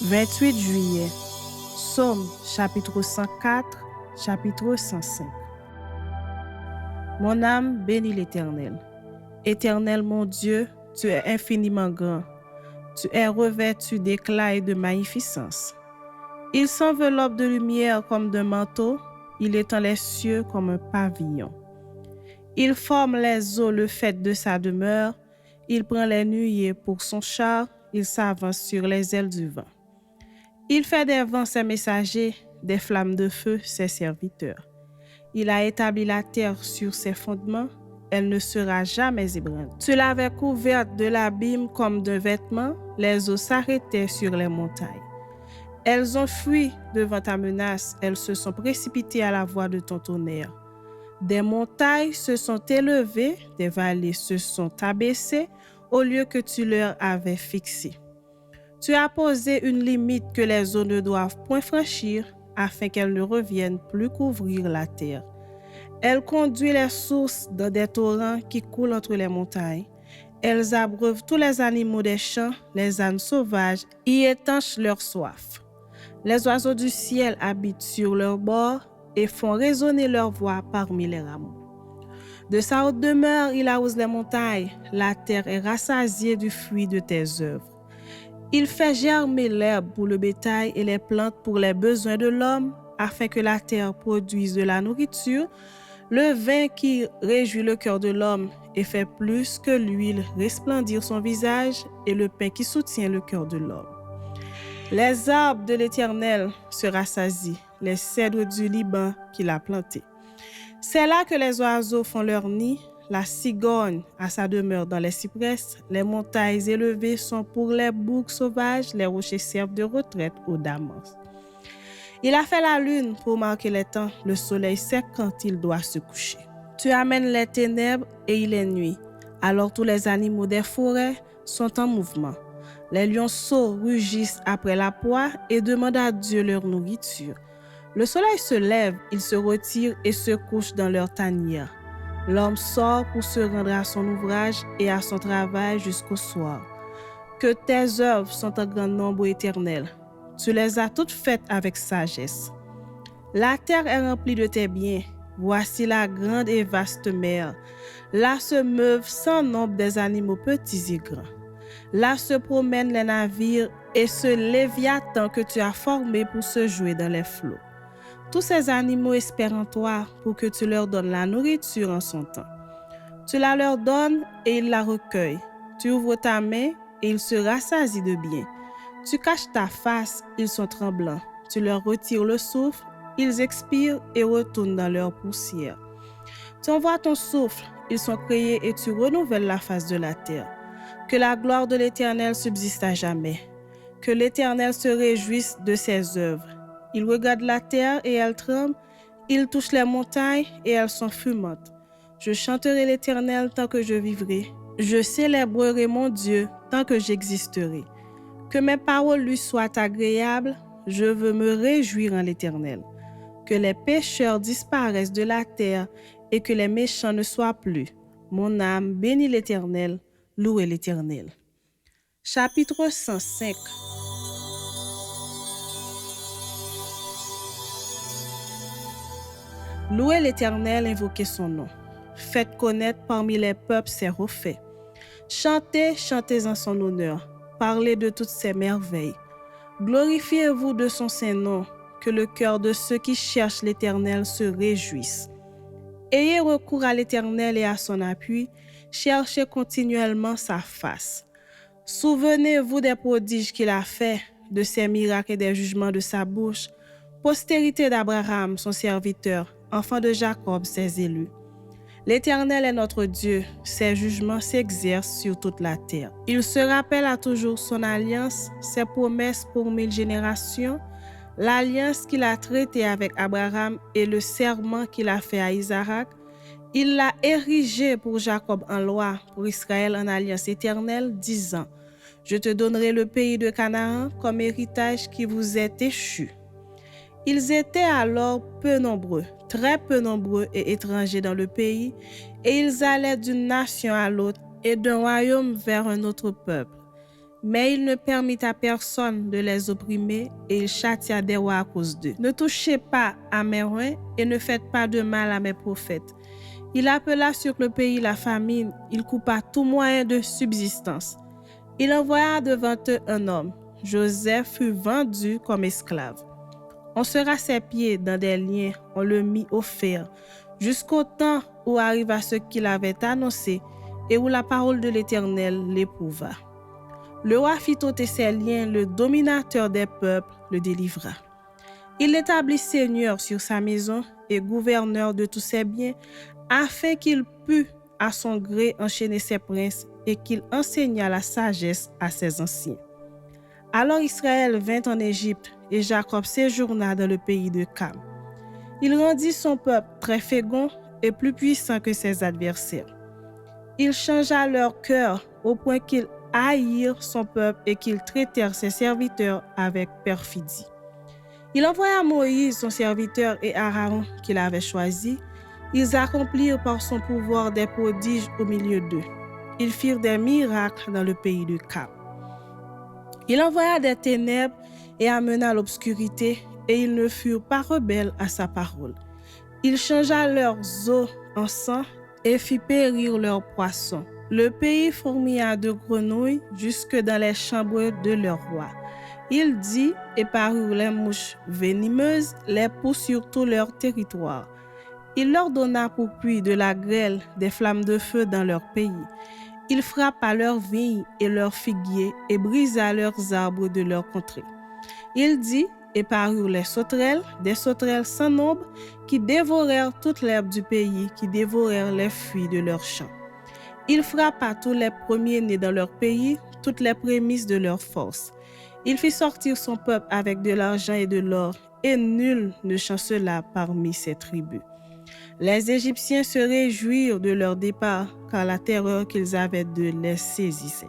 28 juillet. Psaume, chapitre 104, chapitre 105. Mon âme bénit l'Éternel. Éternel mon Dieu, tu es infiniment grand. Tu es revêtu d'éclat et de magnificence. Il s'enveloppe de lumière comme d'un manteau, il étend les cieux comme un pavillon. Il forme les eaux le fait de sa demeure, il prend les nuées pour son char, il s'avance sur les ailes du vent. Il fait des vents ses messagers, des flammes de feu ses serviteurs. Il a établi la terre sur ses fondements, elle ne sera jamais ébranlée. Tu l'avais couverte de l'abîme comme d'un vêtement, les eaux s'arrêtaient sur les montagnes. Elles ont fui devant ta menace, elles se sont précipitées à la voix de ton tonnerre. Des montagnes se sont élevées, des vallées se sont abaissées au lieu que tu leur avais fixé. Tu as posé une limite que les eaux ne doivent point franchir, afin qu'elles ne reviennent plus couvrir la terre. Elle conduit les sources dans des torrents qui coulent entre les montagnes. Elles abreuvent tous les animaux des champs, les ânes sauvages y étanchent leur soif. Les oiseaux du ciel habitent sur leurs bords et font résonner leur voix parmi les rameaux. De sa haute demeure, il arrose les montagnes. La terre est rassasiée du fruit de tes œuvres. Il fait germer l'herbe pour le bétail et les plantes pour les besoins de l'homme, afin que la terre produise de la nourriture, le vin qui réjouit le cœur de l'homme et fait plus que l'huile resplendir son visage, et le pain qui soutient le cœur de l'homme. Les arbres de l'Éternel se rassasient, les cèdres du Liban qu'il a plantés. C'est là que les oiseaux font leur nid, la cigogne a sa demeure dans les cypresses, les montagnes élevées sont pour les boucs sauvages, les rochers servent de retraite aux damas. Il a fait la lune pour marquer les temps, le soleil sait quand il doit se coucher. Tu amènes les ténèbres et il est nuit, alors tous les animaux des forêts sont en mouvement. Les lionceaux rugissent après la proie et demandent à Dieu leur nourriture. Le soleil se lève, ils se retirent et se couchent dans leur tanière. L'homme sort pour se rendre à son ouvrage et à son travail jusqu'au soir. Que tes œuvres sont en grand nombre éternel. Tu les as toutes faites avec sagesse. La terre est remplie de tes biens. Voici la grande et vaste mer. Là se meuvent sans nombre des animaux petits et grands. Là se promènent les navires et ce léviathan que tu as formé pour se jouer dans les flots. Tous ces animaux espèrent en toi pour que tu leur donnes la nourriture en son temps. Tu la leur donnes et ils la recueillent. Tu ouvres ta main et ils se rassasient de bien. Tu caches ta face, ils sont tremblants. Tu leur retires le souffle, ils expirent et retournent dans leur poussière. Tu envoies ton souffle, ils sont créés et tu renouvelles la face de la terre. Que la gloire de l'Éternel subsiste à jamais. Que l'Éternel se réjouisse de ses œuvres. Il regarde la terre et elle tremble. Il touche les montagnes et elles sont fumantes. Je chanterai l'Éternel tant que je vivrai. Je célébrerai mon Dieu tant que j'existerai. Que mes paroles lui soient agréables. Je veux me réjouir en l'Éternel. Que les pécheurs disparaissent de la terre et que les méchants ne soient plus. Mon âme bénit l'Éternel. Louez l'Éternel. Chapitre 105. Louez l'Éternel, invoquez son nom. Faites connaître parmi les peuples ses refaits. Chantez, chantez en son honneur. Parlez de toutes ses merveilles. Glorifiez-vous de son saint nom, que le cœur de ceux qui cherchent l'Éternel se réjouisse. Ayez recours à l'Éternel et à son appui, cherchez continuellement sa face. Souvenez-vous des prodiges qu'il a faits, de ses miracles et des jugements de sa bouche. Postérité d'Abraham, son serviteur, enfant de Jacob, ses élus. L'Éternel est notre Dieu, ses jugements s'exercent sur toute la terre. Il se rappelle à toujours son alliance, ses promesses pour 1000 générations, l'alliance qu'il a traitée avec Abraham et le serment qu'il a fait à Isaac. Il l'a érigé pour Jacob en loi, pour Israël en alliance éternelle, disant « Je te donnerai le pays de Canaan comme héritage qui vous est échu. » Ils étaient alors peu nombreux, très peu nombreux et étrangers dans le pays, et ils allaient d'une nation à l'autre et d'un royaume vers un autre peuple. Mais il ne permit à personne de les opprimer et il châtia des rois à cause d'eux. Ne touchez pas à mes rois et ne faites pas de mal à mes prophètes. Il appela sur le pays la famine, il coupa tout moyen de subsistance. Il envoya devant eux un homme. Joseph fut vendu comme esclave. On serra ses pieds dans des liens, on le mit au fer, jusqu'au temps où arriva ce qu'il avait annoncé et où la parole de l'Éternel l'éprouva. Le roi fit ôter ses liens, le dominateur des peuples le délivra. Il l'établit seigneur sur sa maison et gouverneur de tous ses biens, afin qu'il pût à son gré enchaîner ses princes et qu'il enseigna la sagesse à ses anciens. Alors Israël vint en Égypte et Jacob séjourna dans le pays de Cam. Il rendit son peuple très fécond et plus puissant que ses adversaires. Il changea leur cœur au point qu'ils haïrent son peuple et qu'ils traitèrent ses serviteurs avec perfidie. Il envoya Moïse, son serviteur, et Aaron, qu'il avait choisi. Ils accomplirent par son pouvoir des prodiges au milieu d'eux. Ils firent des miracles dans le pays de Cam. Il envoya des ténèbres et amena l'obscurité, et ils ne furent pas rebelles à sa parole. Il changea leurs eaux en sang et fit périr leurs poissons. Le pays fourmilla de grenouilles jusque dans les chambres de leur roi. Il dit, et parurent les mouches venimeuses, les poux sur tout leur territoire. Il leur donna pour pluie de la grêle, des flammes de feu dans leur pays. Il frappa leurs vignes et leurs figuiers et brisa leurs arbres de leur contrée. Il dit, et parurent les sauterelles, des sauterelles sans nombre, qui dévorèrent toute l'herbe du pays, qui dévorèrent les fruits de leurs champs. Il frappa tous les premiers-nés dans leur pays, toutes les prémices de leur force. Il fit sortir son peuple avec de l'argent et de l'or, et nul ne chancela parmi ses tribus. Les Égyptiens se réjouirent de leur départ, car la terreur qu'ils avaient d'eux les saisissait.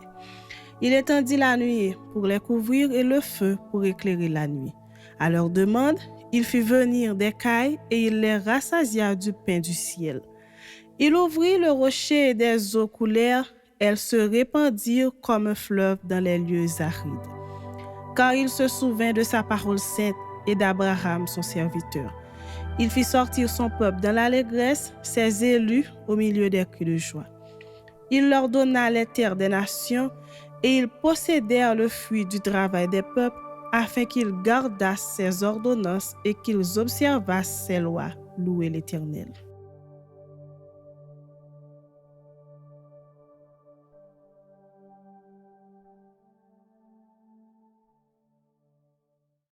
Il étendit la nuée pour les couvrir et le feu pour éclairer la nuit. À leur demande, il fit venir des cailles et il les rassasia du pain du ciel. Il ouvrit le rocher et des eaux coulèrent, elles se répandirent comme un fleuve dans les lieux arides. Car il se souvint de sa parole sainte et d'Abraham son serviteur. Il fit sortir son peuple dans l'allégresse, ses élus au milieu des cris de joie. Il leur donna les terres des nations et ils possédèrent le fruit du travail des peuples afin qu'ils gardassent ses ordonnances et qu'ils observassent ses lois. Louez l'Éternel.